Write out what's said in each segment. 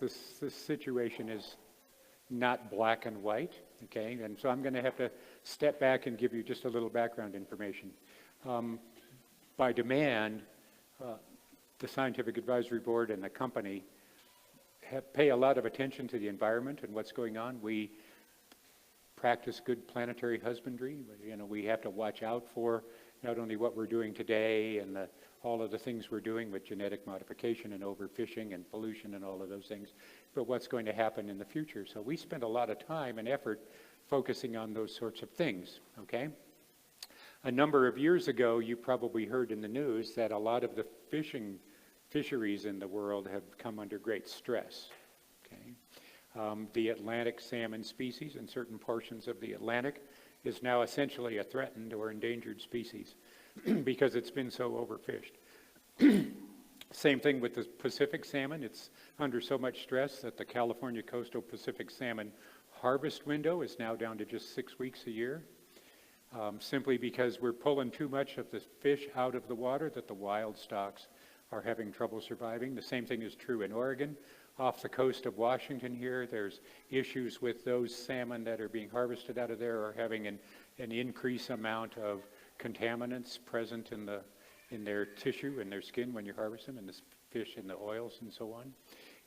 this situation is not black and white, okay? And so I'm going to have to step back and give you just a little background information. By demand, the Scientific Advisory Board and the company pay a lot of attention to the environment and what's going on. We practice good planetary husbandry. You know, we have to watch out for not only what we're doing today and all of the things we're doing with genetic modification and overfishing and pollution and all of those things, but what's going to happen in the future. So we spend a lot of time and effort focusing on those sorts of things, okay? A number of years ago, you probably heard in the news that a lot of the fisheries in the world have come under great stress, okay? The Atlantic salmon species in certain portions of the Atlantic is now essentially a threatened or endangered species because it's been so overfished. Same thing with the Pacific salmon. It's under so much stress that the California coastal Pacific salmon harvest window is now down to just 6 weeks a year, simply because we're pulling too much of the fish out of the water that the wild stocks are having trouble surviving. The same thing is true in Oregon. Off the coast of Washington here, there's issues with those salmon that are being harvested out of there are having an increased amount of contaminants present in their tissue and their skin when you harvest them, and the fish and the oils and so on.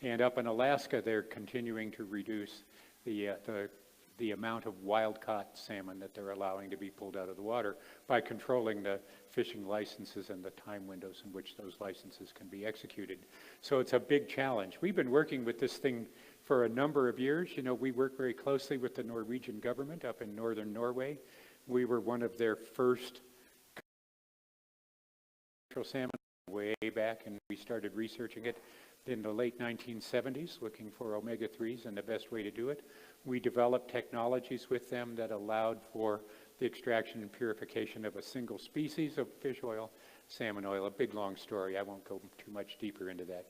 And up in Alaska, they're continuing to reduce the amount of wild-caught salmon that they're allowing to be pulled out of the water by controlling the fishing licenses and the time windows in which those licenses can be executed. So it's a big challenge. We've been working with this thing for a number of years. You know, we work very closely with the Norwegian government up in northern Norway. We were one of their first salmon way back, and we started researching it in the late 1970s, looking for omega-3s and the best way to do it. We developed technologies with them that allowed for the extraction and purification of a single species of fish oil, salmon oil. A big, long story. I won't go too much deeper into that.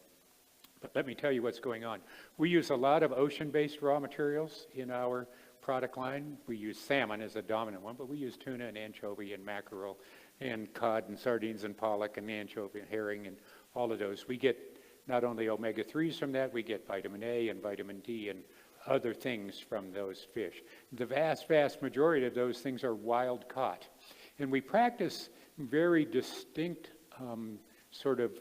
But let me tell you what's going on. We use a lot of ocean-based raw materials in our product line. We use salmon as a dominant one, but we use tuna and anchovy and mackerel and cod and sardines and pollock and anchovy and herring and all of those. We get not only omega-3s from that, we get vitamin A and vitamin D and other things from those fish. The vast, vast majority of those things are wild caught. And we practice very distinct sort of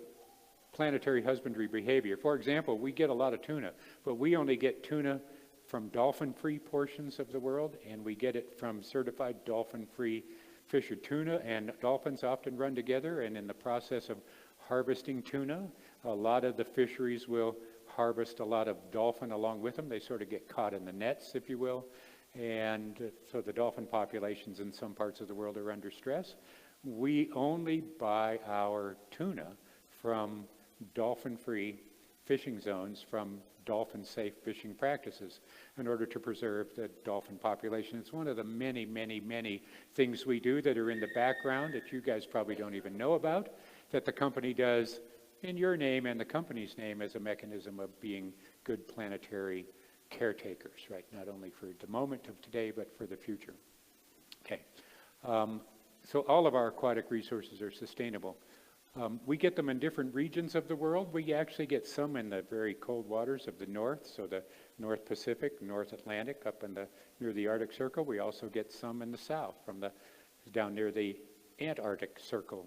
planetary husbandry behavior. For example, we get a lot of tuna, but we only get tuna from dolphin-free portions of the world, and we get it from certified dolphin-free fish or tuna, and dolphins often run together, and in the process of harvesting tuna, a lot of the fisheries will harvest a lot of dolphin along with them. They sort of get caught in the nets, if you will, and so the dolphin populations in some parts of the world are under stress. We only buy our tuna from dolphin-free fishing zones, from dolphin-safe fishing practices in order to preserve the dolphin population. It's one of the many, many, many things we do that are in the background that you guys probably don't even know about, that the company does in your name and the company's name as a mechanism of being good planetary caretakers, right? Not only for the moment of today, but for the future. Okay. So all of our aquatic resources are sustainable. We get them in different regions of the world. We actually get some in the very cold waters of the north, so the North Pacific, North Atlantic, up in near the Arctic Circle. We also get some in the south, down near the Antarctic Circle.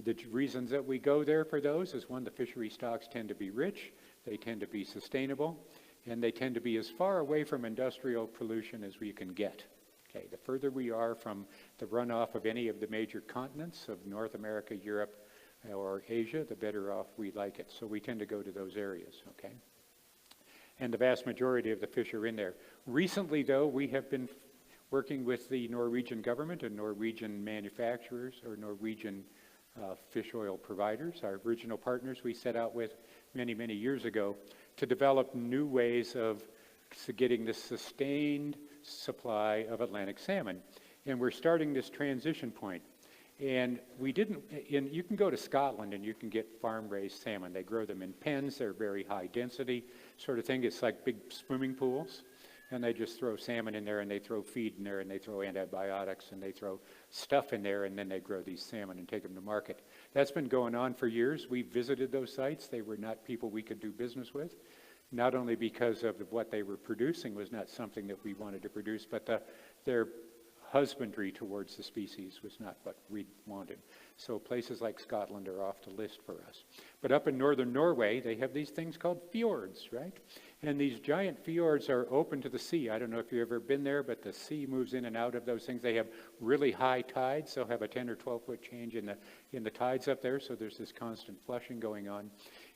The reasons that we go there for those is, one, the fishery stocks tend to be rich, they tend to be sustainable, and they tend to be as far away from industrial pollution as we can get. Okay, the further we are from the runoff of any of the major continents of North America, Europe, or Asia, the better off we like it. So we tend to go to those areas, okay? And the vast majority of the fish are in there. Recently, though, we have been working with the Norwegian government and Norwegian manufacturers, or Norwegian fish oil providers, our original partners we set out with many, many years ago, to develop new ways of getting the sustained supply of Atlantic salmon. And we're starting this transition point. And you can go to Scotland and you can get farm-raised salmon. They grow them in pens. They're very high density sort of thing. It's like big swimming pools. And they just throw salmon in there, and they throw feed in there, and they throw antibiotics, and they throw stuff in there, and then they grow these salmon and take them to market. That's been going on for years. We visited those sites. They were not people we could do business with. not only because of what they were producing was not something that we wanted to produce, but their husbandry towards the species was not what we wanted. So places like Scotland are off the list for us. But up in northern Norway, they have these things called fjords, right? And these giant fjords are open to the sea. I don't know if you've ever been there, but the sea moves in and out of those things. They have really high tides. They'll have a 10 or 12 foot change in the tides up there, so there's this constant flushing going on.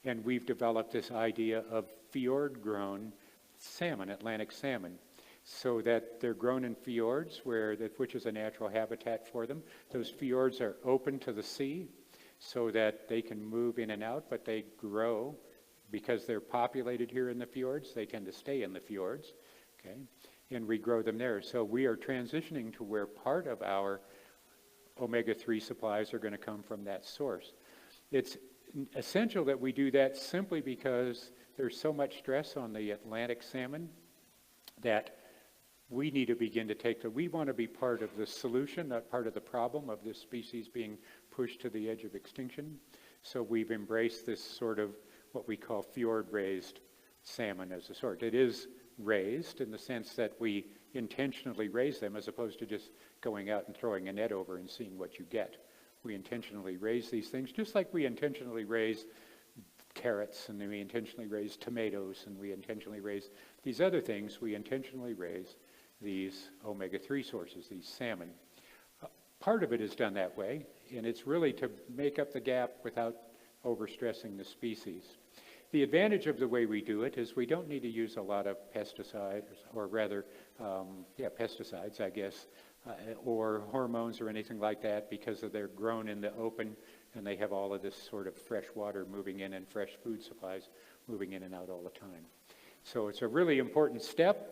And we've developed this idea of fjord-grown salmon, Atlantic salmon, so that they're grown in fjords, which is a natural habitat for them. Those fjords are open to the sea so that they can move in and out, but they grow because they're populated here in the fjords. They tend to stay in the fjords, okay? And we grow them there. So we are transitioning to where part of our omega-3 supplies are going to come from that source. It's essential that we do that simply because there's so much stress on the Atlantic salmon that we need to begin to we want to be part of the solution, not part of the problem of this species being pushed to the edge of extinction. So we've embraced this sort of what we call fjord-raised salmon as a sort. It is raised in the sense that we intentionally raise them as opposed to just going out and throwing a net over and seeing what you get. We intentionally raise these things, just like we intentionally raise carrots, and we intentionally raise tomatoes, and we intentionally raise these other things. We intentionally raise these omega-3 sources, these salmon. Part of it is done that way, and it's really to make up the gap without overstressing the species. The advantage of the way we do it is we don't need to use a lot of pesticides, or rather, pesticides, I guess, or hormones or anything like that, because they're grown in the open and they have all of this sort of fresh water moving in and fresh food supplies moving in and out all the time. So it's a really important step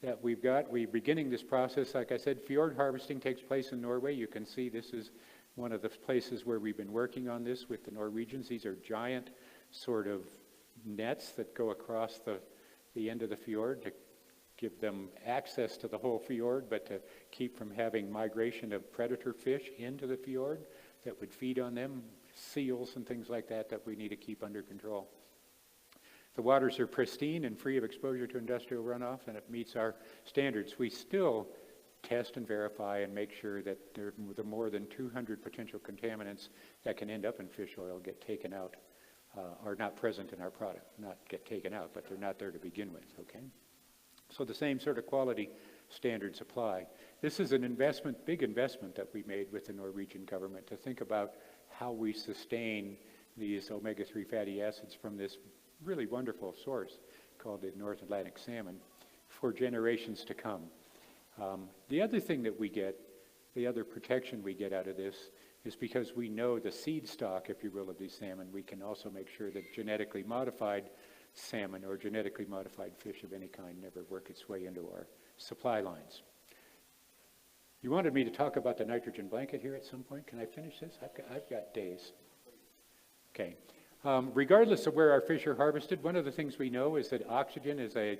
that we've got. We're beginning this process. Like I said, fjord harvesting takes place in Norway. You can see this is one of the places where we've been working on this with the Norwegians. These are giant sort of nets that go across the end of the fjord to give them access to the whole fjord, but to keep from having migration of predator fish into the fjord that would feed on them, seals and things like that we need to keep under control. The waters are pristine and free of exposure to industrial runoff, and it meets our standards. We still test and verify and make sure that the more than 200 potential contaminants that can end up in fish oil get taken out, are not present in our product. Not get taken out, but they're not there to begin with, okay? So the same sort of quality standards apply. This is an investment, big investment that we made with the Norwegian government to think about how we sustain these omega-3 fatty acids from this really wonderful source called the North Atlantic salmon for generations to come. The other thing that we get, the other protection we get out of this is because we know the seed stock, if you will, of these salmon, we can also make sure that genetically modified salmon or genetically modified fish of any kind never work its way into our supply lines. You wanted me to talk about the nitrogen blanket here at some point. Can I finish this? I've got days. Okay. Regardless of where our fish are harvested, one of the things we know is that oxygen is a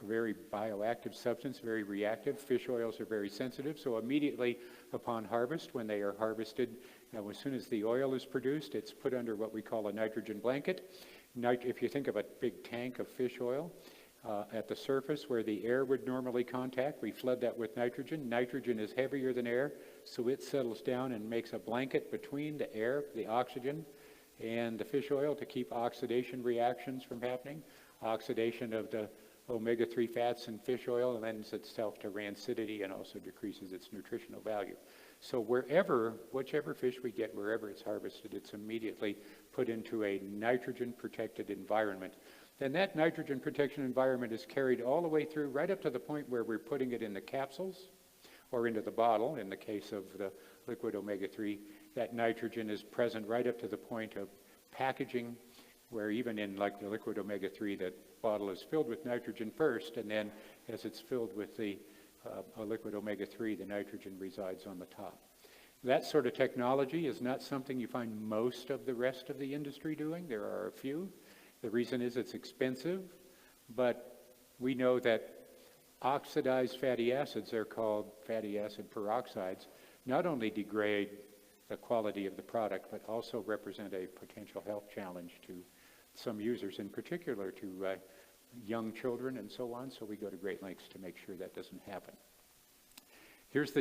very bioactive substance, very reactive. Fish oils are very sensitive, so immediately upon harvest, when they are harvested, as soon as the oil is produced, it's put under what we call a nitrogen blanket. If you think of a big tank of fish oil, at the surface where the air would normally contact, we flood that with nitrogen. Nitrogen is heavier than air, so it settles down and makes a blanket between the air, the oxygen, and the fish oil to keep oxidation reactions from happening. Oxidation of the omega-3 fats in fish oil lends itself to rancidity and also decreases its nutritional value. So whichever fish we get, wherever it's harvested, it's immediately put into a nitrogen-protected environment. Then that nitrogen protection environment is carried all the way through, right up to the point where we're putting it in the capsules or into the bottle. In the case of the liquid omega-3, that nitrogen is present right up to the point of packaging, where even in like the liquid omega-3, that bottle is filled with nitrogen first, and then as it's filled with the liquid omega-3, the nitrogen resides on the top. That sort of technology is not something you find most of the rest of the industry doing. There are a few. The reason is it's expensive, but we know that oxidized fatty acids, they're called fatty acid peroxides, not only degrade the quality of the product, but also represent a potential health challenge to some users in particular to young children and so on, so we go to great lengths to make sure that doesn't happen. Here's the